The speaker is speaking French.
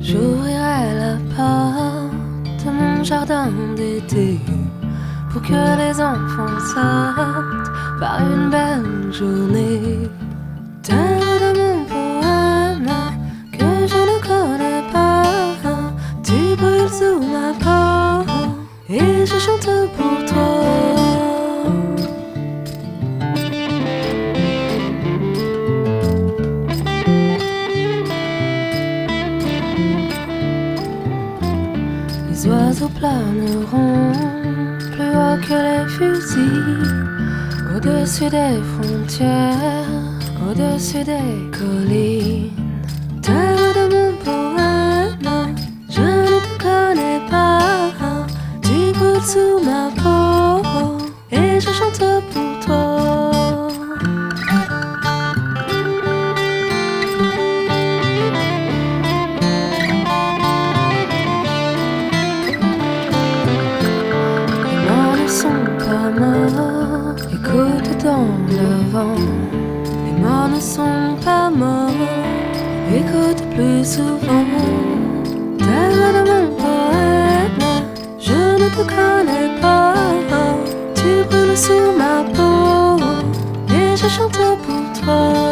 J'ouvrirai la porte de mon jardin d'été pour que les enfants sortent par une belle journée. Terre de mon poème que je ne connais pas, tu brûles sous ma peau et je chante pour toi. Les oiseaux planeront plus haut que les fusils, au-dessus des frontières, au-dessus des collines. Terre de mon poème, je ne te connais pas, tu brûles sous ma peau et je chante pour toi. Écoute dans le vent, les morts ne sont pas morts, écoute plus souvent. Terre de mon poème, je ne te connais pas, tu brûles sous ma peau et je chante pour toi.